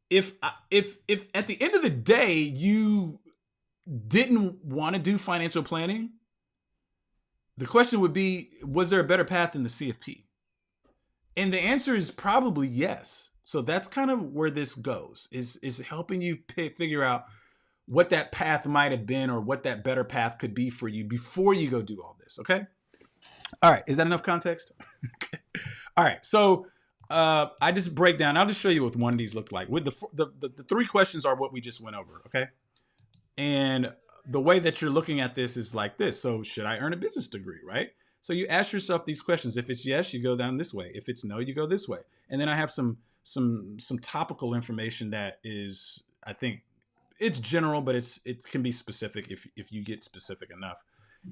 if at the end of the day, you didn't want to do financial planning, the question would be, was there a better path than the CFP? And the answer is probably yes. So that's kind of where this goes, is helping you figure out what that path might have been, or what that better path could be for you before you go do all this. Okay. All right. Is that enough context? Okay. All right. So I just break down. I'll just show you what one of these look like. With the 3 questions are what we just went over. Okay. And the way that you're looking at this is like this. So should I earn a business degree, right? So you ask yourself these questions. If it's yes, you go down this way. If it's no, you go this way. And then I have some topical information that is, I think it's general, but it can be specific if you get specific enough.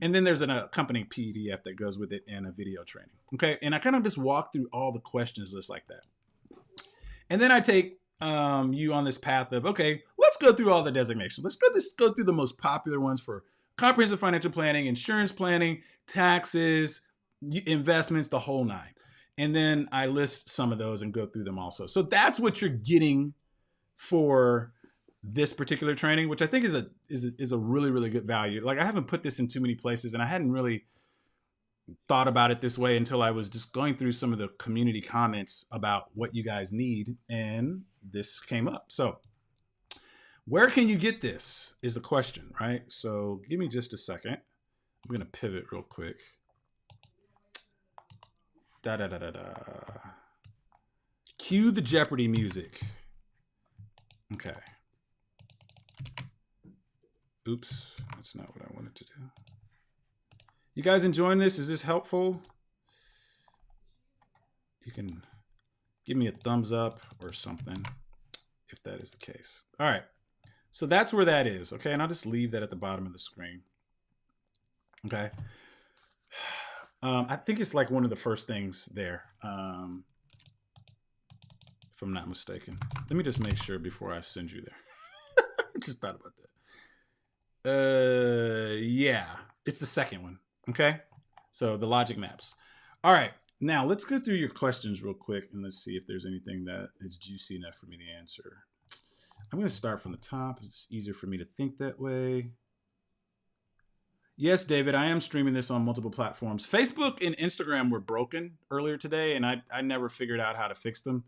And then there's an accompanying PDF that goes with it, and a video training. Okay. And I kind of just walk through all the questions just like that. And then I take you on this path of, okay, let's go through all the designations. Let's go through the most popular ones for comprehensive financial planning, insurance planning, taxes, investments, the whole 9. And then I list some of those and go through them also. So that's what you're getting for this particular training, which I think is a really, really good value. Like, I haven't put this in too many places, and I hadn't really thought about it this way until I was just going through some of the community comments about what you guys need, and this came up. So where can you get this is the question, right? So give me just a second. I'm going to pivot real quick. Cue the Jeopardy music. Okay. Oops, that's not what I wanted to do. You guys enjoying this? Is this helpful? You can give me a thumbs up or something if that is the case. All right. So that's where that is. Okay. And I'll just leave that at the bottom of the screen. Okay. I think it's like one of the first things there. If I'm not mistaken. Let me just make sure before I send you there. I just thought about that. Yeah. It's the second one. Okay. So the logic maps. All right. Now let's go through your questions real quick, and let's see if there's anything that is juicy enough for me to answer. I'm going to start from the top. It's just easier for me to think that way. Yes, David, I am streaming this on multiple platforms. Facebook and Instagram were broken earlier today, and I never figured out how to fix them.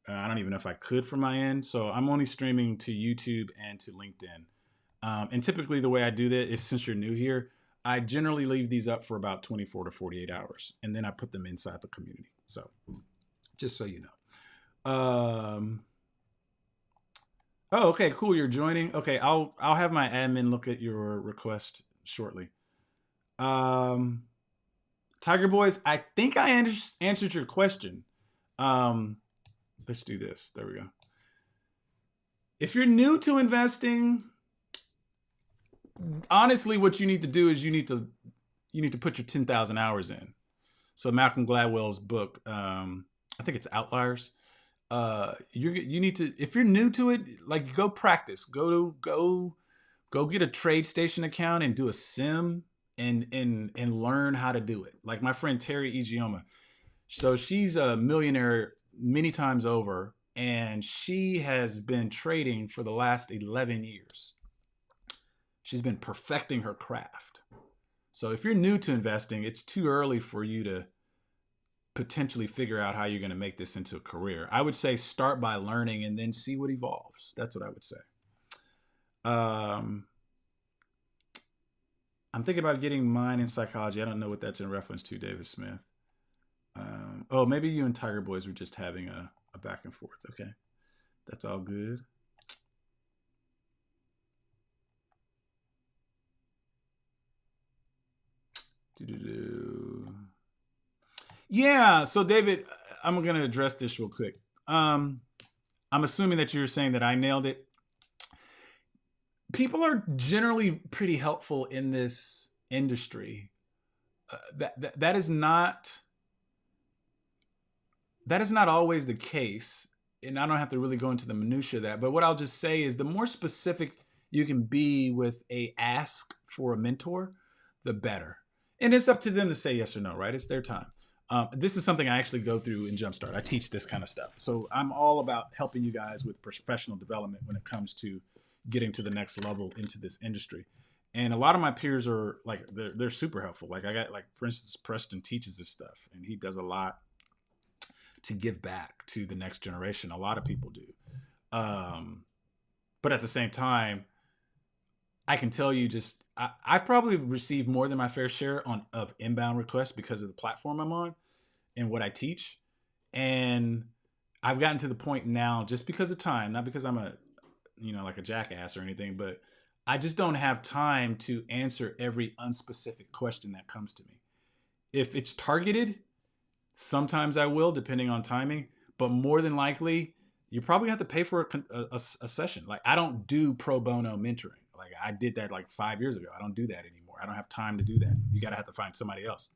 I don't even know if I could from my end. So I'm only streaming to YouTube and to LinkedIn. And typically the way I do that, since you're new here, I generally leave these up for about 24 to 48 hours, and then I put them inside the community. So just so you know. Oh, okay, cool. You're joining. Okay, I'll have my admin look at your request shortly. Tiger Boys, I think I answered your question. Let's do this. There we go. If you're new to investing, honestly, what you need to do is you need to put your 10,000 hours in. So Malcolm Gladwell's book, I think it's Outliers. You need to, if you're new to it, like, go practice, go get a TradeStation account and do a sim and learn how to do it. Like my friend Terry Igioma. So she's a millionaire many times over, and she has been trading for the last 11 years. She's been perfecting her craft. So if you're new to investing, it's too early for you to potentially figure out how you're going to make this into a career. I would say start by learning and then see what evolves. That's what I would say. Um, I'm thinking about getting mine in psychology. I don't know what that's in reference to, David Smith. Oh, maybe you and Tiger Boys were just having a back and forth. Okay, that's all good. Doo-doo-doo. Yeah, so David, I'm going to address this real quick. I'm assuming that you're saying that I nailed it. People are generally pretty helpful in this industry. That is not always the case, and I don't have to really go into the minutia of that. But what I'll just say is, the more specific you can be with a ask for a mentor, the better. And it's up to them to say yes or no, right? It's their time. This is something I actually go through in Jumpstart. I teach this kind of stuff. So I'm all about helping you guys with professional development when it comes to getting to the next level into this industry. And a lot of my peers are like, they're super helpful. Like I got, like, for instance, Preston teaches this stuff and he does a lot to give back to the next generation. A lot of people do. But at the same time, I can tell you just, I've probably received more than my fair share of inbound requests because of the platform I'm on and what I teach. And I've gotten to the point now, just because of time, not because I'm like a jackass or anything, but I just don't have time to answer every unspecific question that comes to me. If it's targeted, sometimes I will, depending on timing, but more than likely, you probably have to pay for a session. Like, I don't do pro bono mentoring. Like, I did that like 5 years ago. I don't do that anymore. I don't have time to do that. You got to have to find somebody else.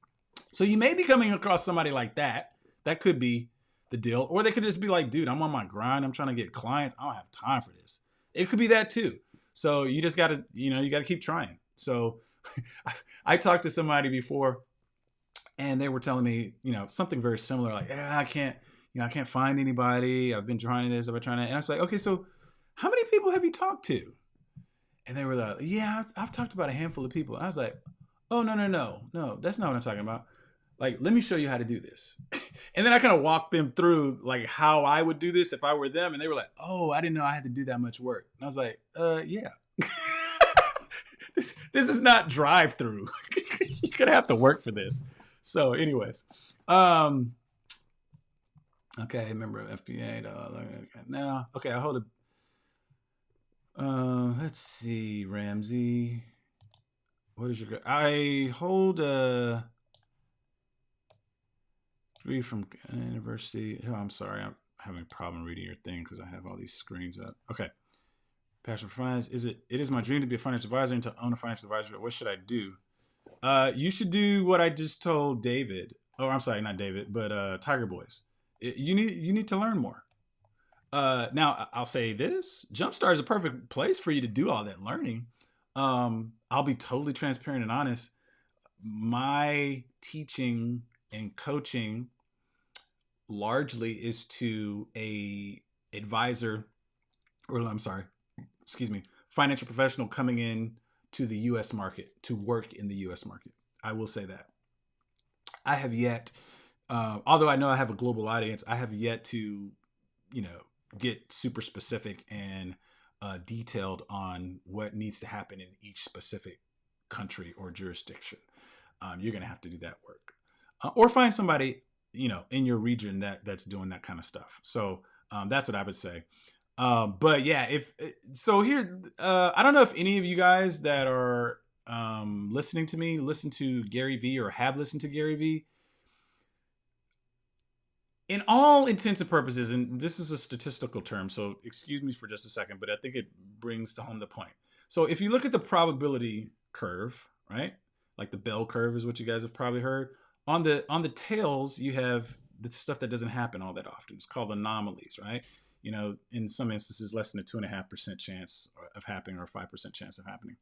So you may be coming across somebody like that. That could be the deal. Or they could just be like, dude, I'm on my grind. I'm trying to get clients. I don't have time for this. It could be that too. So you just got to, you got to keep trying. So I talked to somebody before and they were telling me, something very similar. Like, yeah, I can't find anybody. I've been trying this. I've been trying that. And I was like, okay, so how many people have you talked to? And they were like, yeah, I've talked about a handful of people. And I was like, oh, no, that's not what I'm talking about. Like, let me show you how to do this. And then I kind of walked them through like how I would do this if I were them. And they were like, oh, I didn't know I had to do that much work. And I was like, yeah. This is not drive through. You're going to have to work for this. So anyways, okay, member of FBA. Now, okay, I hold a, let's see, Ramsey. What is your, I hold a degree from university. Oh, I'm sorry, I'm having a problem reading your thing because I have all these screens up. Okay. Passion for finance. It is my dream to be a financial advisor and to own a financial advisor. What should I do? You should do what I just told David. Oh, I'm sorry, not David, but Tiger Boys. You need to learn more. Now, I'll say this: Jumpstart is a perfect place for you to do all that learning. I'll be totally transparent and honest. My teaching and coaching largely is to a advisor, or I'm sorry, excuse me, financial professional coming in to the U.S. market, to work in the U.S. market. I will say that. I have yet, although I know I have a global audience, I have yet to, get super specific and detailed on what needs to happen in each specific country or jurisdiction. You're going to have to do that work, or find somebody, in your region that's doing that kind of stuff. So that's what I would say. But yeah, here, I don't know if any of you guys that are listening to me listen to Gary Vee or have listened to Gary Vee. In all intents and purposes, and this is a statistical term, so excuse me for just a second, but I think it brings home the point. So if you look at the probability curve, right? Like the bell curve is what you guys have probably heard. On the tails, you have the stuff that doesn't happen all that often. It's called anomalies, right? In some instances, less than a 2.5% chance of happening or a 5% chance of happening.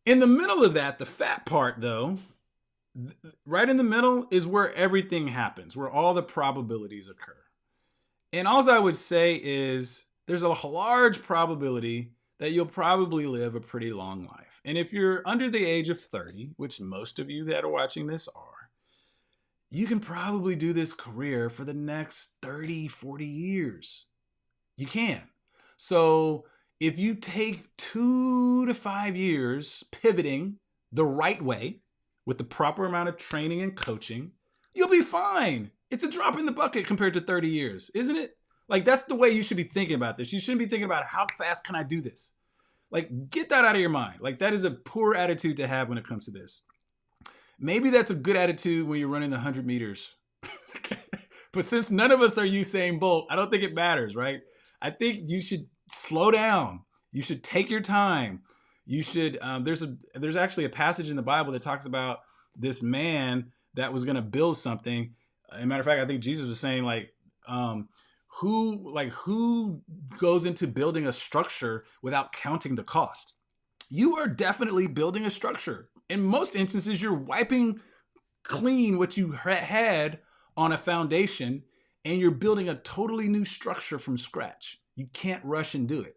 In the middle of that, the fat part, though, right in the middle is where everything happens, where all the probabilities occur. And all I would say is there's a large probability that you'll probably live a pretty long life. And if you're under the age of 30, which most of you that are watching this are, you can probably do this career for the next 30, 40 years. You can. So if you take 2 to 5 years pivoting the right way with the proper amount of training and coaching, you'll be fine. It's a drop in the bucket compared to 30 years, isn't it? Like, that's the way you should be thinking about this. You shouldn't be thinking about how fast can I do this? Like, get that out of your mind. Like, that is a poor attitude to have when it comes to this. Maybe that's a good attitude when you're running the 100 meters. But since none of us are Usain Bolt, I don't think it matters, right? I think you should slow down. You should take your time. You should. There's actually a passage in the Bible that talks about this man that was going to build something. As a matter of fact, I think Jesus was saying who goes into building a structure without counting the cost? You are definitely building a structure. In most instances, you're wiping clean what you had on a foundation, and you're building a totally new structure from scratch. You can't rush and do it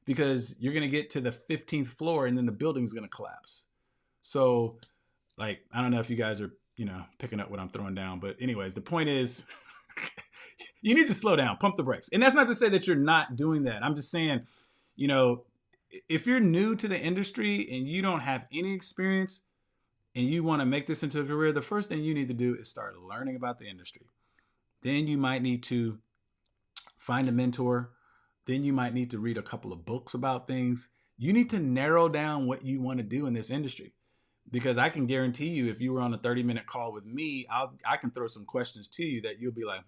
because you're going to get to the 15th floor and then the building's going to collapse. So, like, I don't know if you guys are, picking up what I'm throwing down, but anyways, the point is you need to slow down, pump the brakes. And that's not to say that you're not doing that. I'm just saying, if you're new to the industry and you don't have any experience and you want to make this into a career, the first thing you need to do is start learning about the industry. Then you might need to find a mentor. Then you might need to read a couple of books about things. You need to narrow down what you want to do in this industry. Because I can guarantee you, if you were on a 30-minute call with me, I can throw some questions to you that you'll be like,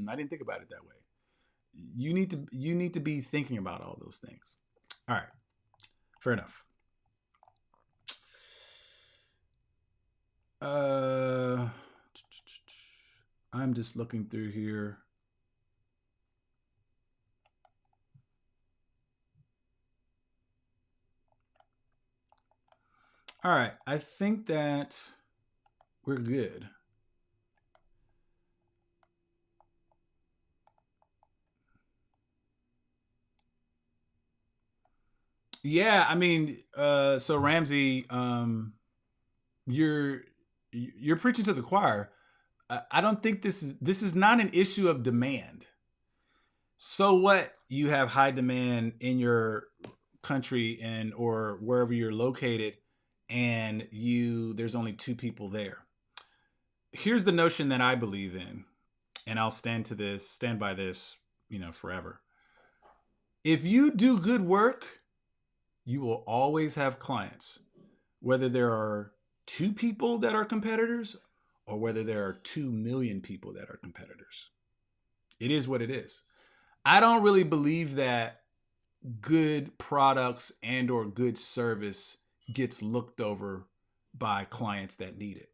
I didn't think about it that way. You need to be thinking about all those things. All right, fair enough. I'm just looking through here. All right, I think that we're good. Yeah, I mean, so Ramsey, you're preaching to the choir. I don't think this is not an issue of demand. So what? You have high demand in your country and or wherever you're located, and there's only 2 people there. Here's the notion that I believe in, and I'll stand by this, forever. If you do good work, you will always have clients, whether there are 2 people that are competitors or whether there are 2 million people that are competitors. It is what it is. I don't really believe that good products and or good service gets looked over by clients that need it.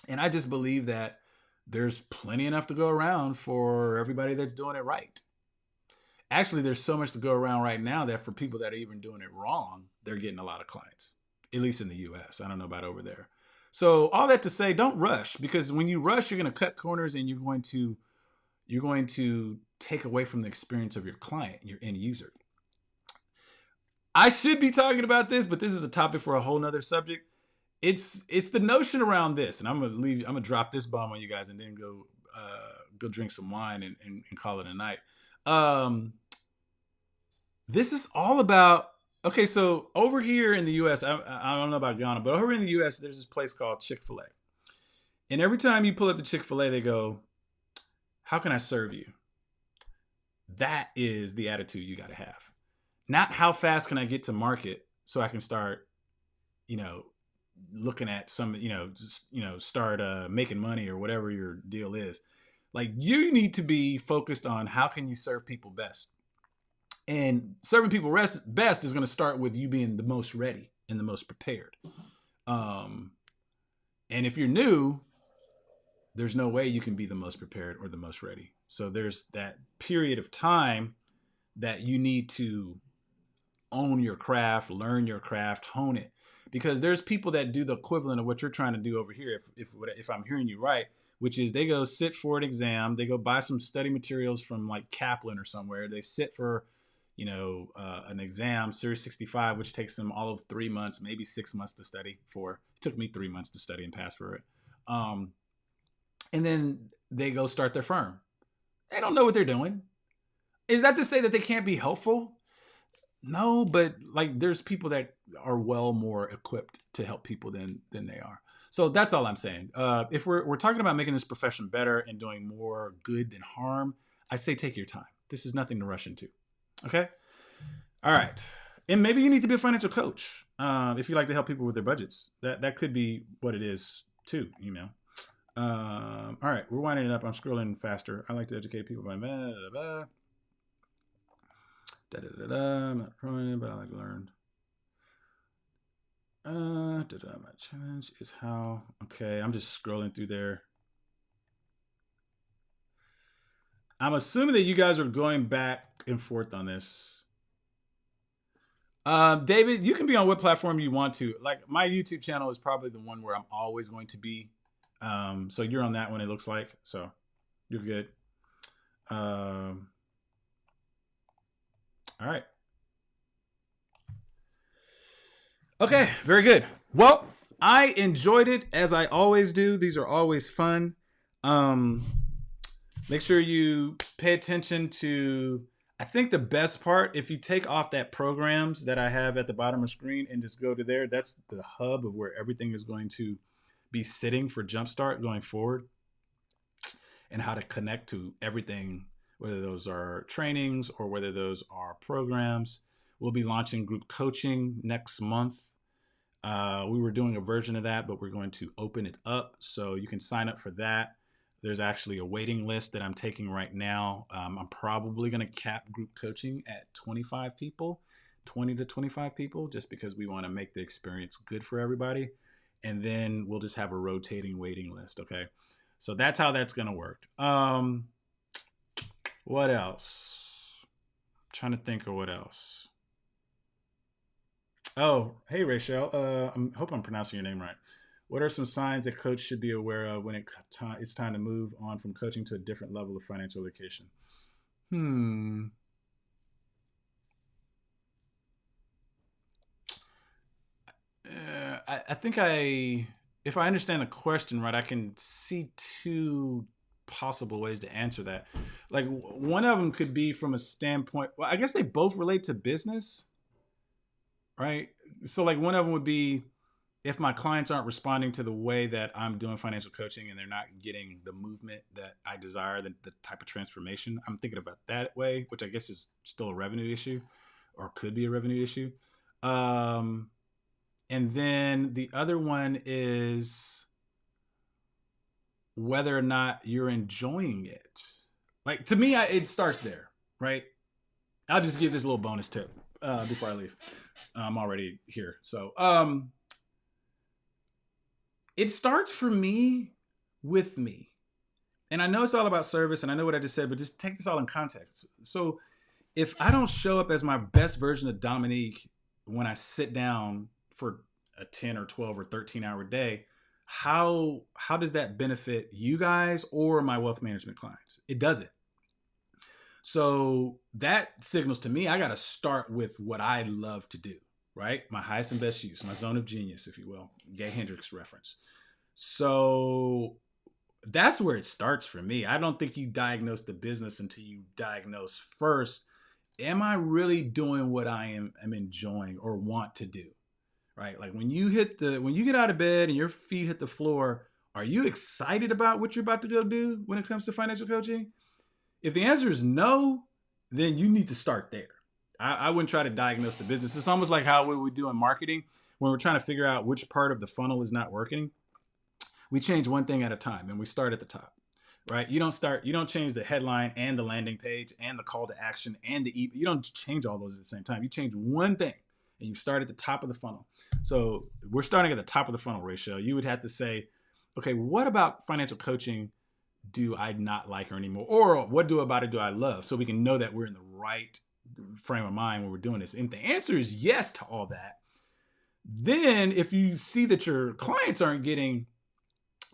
And I just believe that there's plenty enough to go around for everybody that's doing it right. Actually, there's so much to go around right now that for people that are even doing it wrong, they're getting a lot of clients, at least in the US. I don't know about over there. So all that to say, don't rush, because when you rush, you're going to cut corners and you're going to take away from the experience of your client, your end user. I should be talking about this, but this is a topic for a whole nother subject. It's the notion around this, and I'm gonna drop this bomb on you guys and then go drink some wine and call it a night. This is all about, okay, so over here in the US, I don't know about Ghana, but over in the US, there's this place called Chick-fil-A. And every time you pull up the Chick-fil-A, they go, how can I serve you? That is the attitude you got to have. Not how fast can I get to market so I can start, looking at some, start making money or whatever your deal is. Like, you need to be focused on how can you serve people best. And serving people best is going to start with you being the most ready and the most prepared. And if you're new, there's no way you can be the most prepared or the most ready. So there's that period of time that you need to own your craft, learn your craft, hone it. Because there's people that do the equivalent of what you're trying to do over here, if I'm hearing you right, which is they go sit for an exam, they go buy some study materials from like Kaplan or somewhere, they sit for an exam, Series 65, which takes them all of 3 months, maybe 6 months to study for. It took me 3 months to study and pass for it. and then they go start their firm. They don't know what they're doing. Is that to say that they can't be helpful? No, but like there's people that are well more equipped to help people than they are. So that's all I'm saying. If we're talking about making this profession better and doing more good than harm, I say take your time. This is nothing to rush into. Okay. All right. And maybe you need to be a financial coach if you like to help people with their budgets. That could be what it is too. All right, we're winding it up. I'm scrolling faster. I like to educate people by I'm not prominent, but I like to learn. My challenge is how. Okay, I'm just scrolling through there. I'm assuming that you guys are going back and forth on this. David, you can be on what platform you want to. Like my YouTube channel is probably the one where I'm always going to be. So you're on that one. It looks like so you're good. All right. Okay, very good. Well, I enjoyed it as I always do. These are always fun. Make sure you pay attention to, I think the best part, if you take off that programs that I have at the bottom of the screen and just go to there, that's the hub of where everything is going to be sitting for Jumpstart going forward, and how to connect to everything, whether those are trainings or whether those are programs. We'll be launching group coaching next month. We were doing a version of that, but we're going to open it up so you can sign up for that. There's actually a waiting list that I'm taking right now. I'm probably going to cap group coaching at 25 people, 20 to 25 people, just because we want to make the experience good for everybody. And then we'll just have a rotating waiting list. Okay. So that's how that's going to work. What else? I'm trying to think of what else. Oh, hey, Rachel. I hope I'm pronouncing your name right. What are some signs that coach should be aware of when it's time to move on from coaching to a different level of financial education? Hmm. I think if I understand the question right, I can see two possible ways to answer that. Like one of them could be from a standpoint. Well, I guess they both relate to business, right? So like one of them would be if my clients aren't responding to the way that I'm doing financial coaching and they're not getting the movement that I desire, the type of transformation, I'm thinking about that way, which I guess is still a revenue issue or could be a revenue issue. Um, and then the other one is whether or not you're enjoying it. Like to me, it starts there, right? I'll just give this little bonus tip before I leave. I'm already here. So it starts for me with me. And I know it's all about service and I know what I just said, but just take this all in context. So if I don't show up as my best version of Dominique when I sit down for a 10 or 12 or 13-hour day, how does that benefit you guys or my wealth management clients? It doesn't. So that signals to me I got to start with what I love to do, right? My highest and best use, my zone of genius, if you will, Gay Hendricks reference. So that's where it starts for me. I don't think you diagnose the business until you diagnose first, am I really doing what I am enjoying or want to do? Right? Like when you get out of bed and your feet hit the floor, are you excited about what you're about to go do when it comes to financial coaching? If the answer is no, then you need to start there. I wouldn't try to diagnose the business. It's almost like how we do in marketing when we're trying to figure out which part of the funnel is not working. We change one thing at a time and we start at the top, right? You don't change the headline and the landing page and the call to action and you don't change all those at the same time. You change one thing and you start at the top of the funnel. So we're starting at the top of the funnel, Rachel. You would have to say, okay, what about financial coaching do I not like her anymore? Or what about it do I love? So we can know that we're in the right frame of mind when we're doing this. And if the answer is yes to all that, then if you see that your clients aren't getting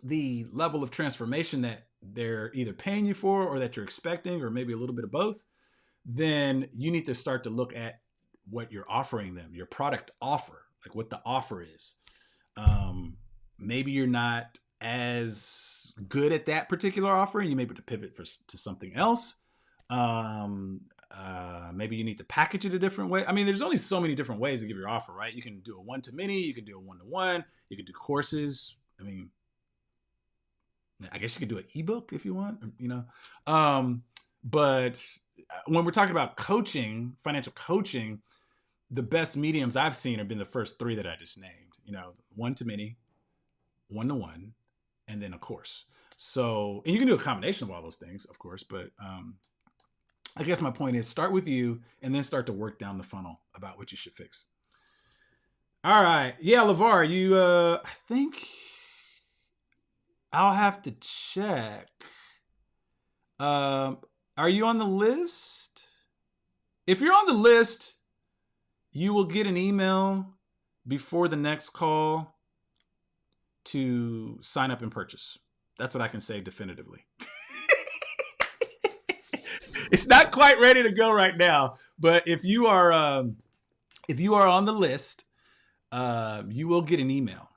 the level of transformation that they're either paying you for or that you're expecting, or maybe a little bit of both, then you need to start to look at what you're offering them, your product offer, like what the offer is. Maybe you're not as good at that particular offer and you may be able to pivot to something else. Maybe you need to package it a different way. I mean, there's only so many different ways to give your offer, right? You can do a one-to-many, you can do a one-to-one, you can do courses. I mean, I guess you could do an ebook if you want, you know. But when we're talking about coaching, financial coaching, the best mediums I've seen have been the first three that I just named. You know, one-to-many, one-to-one, and then a course. So, and you can do a combination of all those things, of course, but I guess my point is start with you and then start to work down the funnel about what you should fix. All right. Yeah, LeVar, you, I think I'll have to check. Are you on the list? If you're on the list, you will get an email before the next call to sign up and purchase. That's what I can say definitively. It's not quite ready to go right now, but if you are on the list, you will get an email.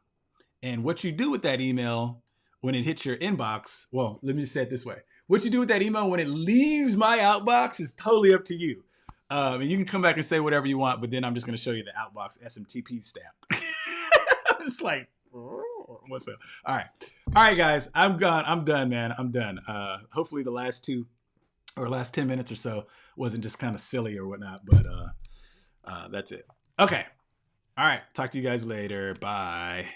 And what you do with that email when it hits your inbox, well, let me just say it this way. What you do with that email when it leaves my outbox is totally up to you. And you can come back and say whatever you want, but then I'm just going to show you the outbox SMTP stamp. I'm just like, what's up? All right, guys, I'm gone. I'm done, man. I'm done. Hopefully the last 10 minutes or so wasn't just kind of silly or whatnot, but that's it. Okay. All right. Talk to you guys later. Bye.